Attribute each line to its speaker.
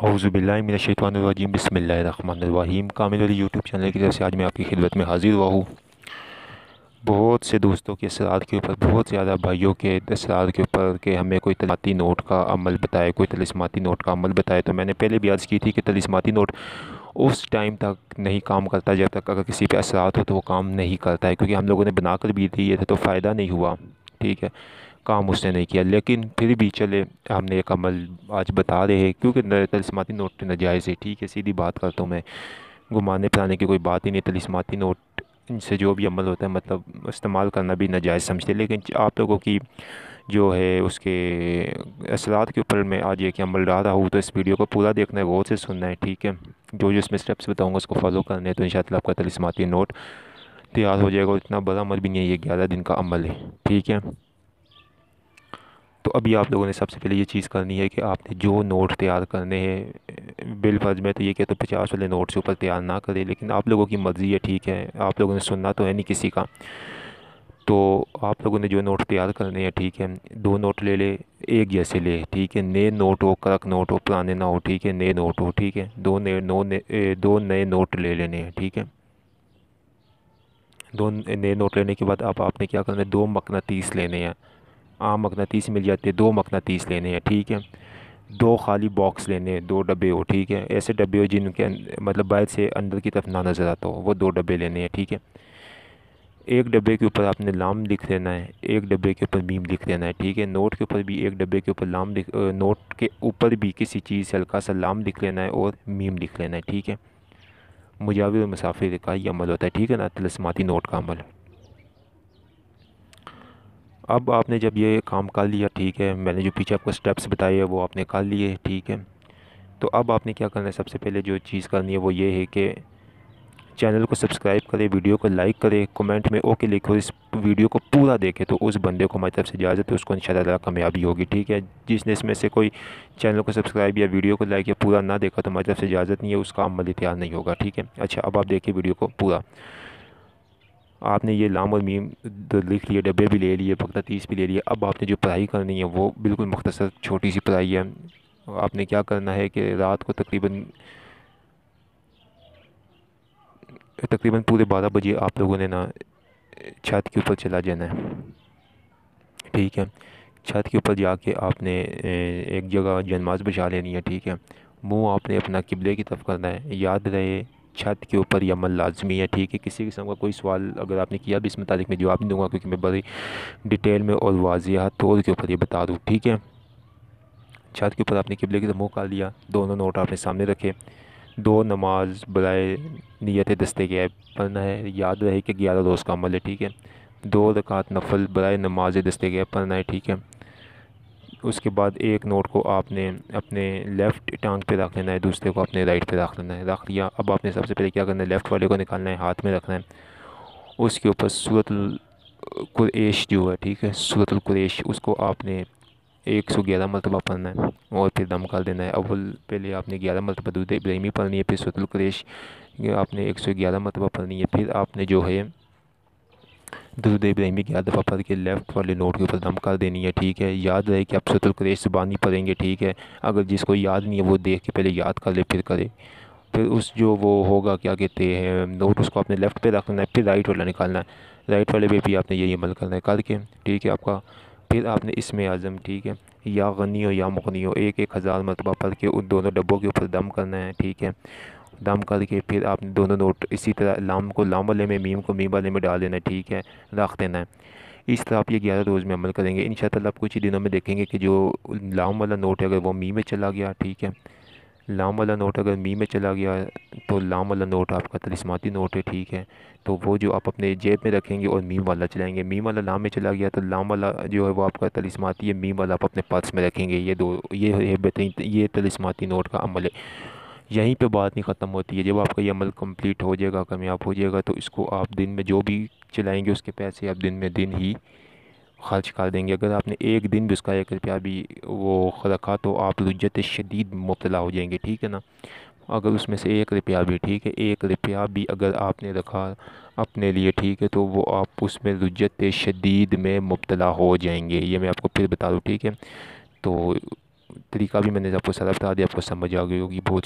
Speaker 1: औज़ुबिल्लाहि मिनश्शैतानिर्रजीम बिस्मिल्लाहिर्रहमानिर्रहीम। कामिल वली YouTube channel की तरफ से आज मैं आपकी खिदमत में हाज़िर हुआ हूँ। बहुत से दोस्तों के असरार के ऊपर, बहुत ज़्यादा भाइयों के असरार के ऊपर कि हमें कोई तलिस्माती नोट का अमल बताए, कोई तलिस्माती नोट का अमल बताए। तो मैंने पहले भी अर्ज़ की थी कि तलिस्माती नोट उस टाइम तक नहीं काम करता जब तक अगर किसी पे असरात हो तो वो काम नहीं करता है, क्योंकि हम लोगों ने बना कर भी दिए थे तो फ़ायदा नहीं हुआ। ठीक है, काम उसने नहीं किया, लेकिन फिर भी चले हमने एक अमल आज बता रहे हैं, क्योंकि तलिस्माती नोट नाजायज़ है। ठीक है, सीधी बात करता हूँ मैं, घुमाने फिराने की कोई बात ही नहीं। तलिस्माती नोट इनसे जो भी अमल होता है मतलब इस्तेमाल करना भी नाजायज़ समझते, लेकिन आप लोगों की जो है उसके असरात के ऊपर मैं आज एक अमल डाल रहा हूँ। तो इस वीडियो को पूरा देखना है, गौर से सुनना है। ठीक है, जो जो इसमें स्टेप्स बताऊँगा उसको फॉलो करने हैं तो इंशाअल्लाह आपका तलिस्माती नोट तैयार हो जाएगा। और इतना बड़ा अमल भी नहीं है, ये 11 दिन का अमल है। ठीक है, तो अभी आप लोगों ने सबसे पहले ये चीज़ करनी है कि आपने जो नोट तैयार करने हैं, बिलफर्ज में तो ये कहते तो 50 वाले नोट से ऊपर तैयार ना करें, लेकिन आप लोगों की मर्ज़ी है। ठीक है, आप लोगों ने सुनना तो है नहीं किसी का। तो आप लोगों ने जो नोट तैयार करने हैं, ठीक है, दो नोट ले ले, एक जैसे ले। ठीक है, नए नोट हो, कड़क नोट हो, पुराने ना हो। ठीक है, नए नोट हो। ठीक है, दो नए नोट ले लेने हैं। ठीक है, दो नए नोट लेने के बाद अब आपने क्या करना है, दो मकनातीस लेने हैं। आम मकनातीस मिल जाते हैं, दो मकनातीस लेने हैं। ठीक है, दो खाली बॉक्स लेने हैं, दो डब्बे हो। ठीक है, ऐसे डब्बे हो जिनके मतलब बाहर से अंदर की तरफ ना नज़र आता हो, वो दो डब्बे लेने हैं। ठीक है, एक डब्बे के ऊपर आपने लाम लिख देना है, एक डब्बे के ऊपर मीम लिख देना है। ठीक है, नोट के ऊपर भी एक डब्बे के ऊपर नोट के ऊपर भी किसी चीज़ से हल्का सा लाम लिख लेना है और मीम लिख लेना है। ठीक है, मुजाविर मुसाफिर का ही अमल होता है। ठीक है ना, तिलस्माती नोट का अमल। अब आपने जब ये काम कर लिया, ठीक है, मैंने जो पीछे आपको स्टेप्स बताए हैं वो आपने कर लिए। ठीक है, तो अब आपने क्या करना है, सबसे पहले जो चीज़ करनी है वो ये है कि चैनल को सब्सक्राइब करें, वीडियो को लाइक करें, कमेंट में ओके लिखो, इस वीडियो को पूरा देखें तो उस बंदे को हमारी तरफ से इजाज़त है, उसको इंशाअल्लाह कामयाबी होगी। ठीक है, जिसने इसमें से कोई चैनल को सब्सक्राइब या वीडियो को लाइक या पूरा ना देखा तो हमारी तरफ से इजाज़त नहीं है, उसका अमल तैयार नहीं होगा। ठीक है, अच्छा, अब आप देखिए वीडियो को पूरा। आपने ये लाम और मीम लिख लिए, डब्बे भी ले लिए, बगदातीस भी ले लिए। अब आपने जो पढ़ाई करनी है वो बिल्कुल मुख्तसर छोटी सी पढ़ाई है। आपने क्या करना है कि रात को तकरीबन तकरीबन पूरे 12 बजे आप लोगों ने ना छत के ऊपर चला जाना है। ठीक है, छत के ऊपर जाके आपने एक जगह नमाज बिछा लेनी है। ठीक है, मुंह आपने अपना किबले की तरफ करना है। याद रहे, छत के ऊपर ये अमल लाजमी है। ठीक है, किसी किस्म का कोई सवाल अगर आपने किया भी इस मुतालिक मैं जवाब नहीं दूंगा, क्योंकि मैं बड़ी डिटेल में और वाज़िह तौर के ऊपर ये बता दूँ। ठीक है, छत के ऊपर आपने किबले की तरफ मुँह कर लिया, दोनों नोट आपने सामने रखे, दो नमाज बराए नियत दस्ते गैब पढ़ना है। याद रहे कि 11 रोज़ का अमल है। ठीक है, दो रकात नफल बराए नमाज दस्ते गैब पढ़ना है। ठीक है, उसके बाद एक नोट को आपने अपने लेफ़्ट टांग पे रख लेना है, दूसरे को अपने राइट पे रख लेना है। रख लिया, अब आपने सबसे पहले क्या करना है, लेफ़्ट वाले को निकालना है, हाथ में रखना है, उसके ऊपर सूरतुल कुरैश जो है, ठीक है, सूरतुल कुरैश, उसको आपने 111 मरतबा पढ़ना है और फिर दम कर देना है। अव्वल पहले आपने 11 मरतबा दुरूद इब्राहिमी पढ़नी है, फिर सूरतुल कुरैश ये आपने 111 मरतबा पढ़नी है। फिर आपने जो है दुरूद इब्राहिमी 11 दफ़ा पढ़ के लेफ़्ट वाले नोट के ऊपर दम कर देनी है। ठीक है, याद रहे कि आप सूरतुल कुरैश ज़ुबानी पढ़ेंगे। ठीक है, अगर जिसको याद नहीं है वो देख के पहले याद कर ले फिर करे। फिर उस जो वो होगा क्या कहते हैं नोट, उसको आपने लेफ़्ट पे रखना है, फिर राइट वाला निकालना है, राइट वाले पे भी आपने यही अमल करना है करके। ठीक है आपका, फिर आपने इसमें आज़म, ठीक है, या गनी हो या मुगनी हो, एक एक हज़ार मरतबा पढ़ के उन दोनों डब्बों के ऊपर दम करना है। ठीक है, दम करके फिर आपने दोनों नोट इसी तरह लाम को लाम वाले में, मीम को मीम वाले में डाल देना है। ठीक है, रख देना है। इस तरह आप ये 11 रोज़ में अमल करेंगे इंशाअल्लाह। आप कुछ ही दिनों में देखेंगे कि जो लाम वाला नोट है अगर वो मीम में चला गया, ठीक है, लाम वाला नोट अगर मी में चला गया तो लाम वाला नोट आपका तलिस्माती नोट है। ठीक है, तो वो जो आप अपने जेब में रखेंगे और मीम वाला चलाएंगे, मीम वाला लाम में चला गया तो लाम वाला जो है वो आपका तलिस्माती है, मीम वाला आप अपने पर्स में रखेंगे। ये दो, ये है बेहतरीन, ये तलिस्माती नोट का अमल है। यहीं पे बात नहीं ख़त्म होती है, जब आपका ये अमल कंप्लीट हो जाएगा, कामयाब हो जाएगा, तो इसको आप दिन में जो भी चलाएंगे उसके पैसे आप दिन में दिन ही खर्च कर देंगे। अगर आपने एक दिन भी उसका 1 रुपया भी वो रखा तो आप लुज्जत शदीद मुब्तला हो जाएंगे। ठीक है ना, अगर उसमें से 1 रुपया भी, ठीक है, 1 रुपया भी अगर आपने रखा अपने लिए, ठीक है, तो वो आप उसमें लुज्जत शदीद में मुब्तला हो जाएंगे। ये मैं आपको फिर बता दूँ। ठीक है, तो तरीका भी मैंने आपको सारा बता दिया, आपको समझ आ गई होगी बहुत।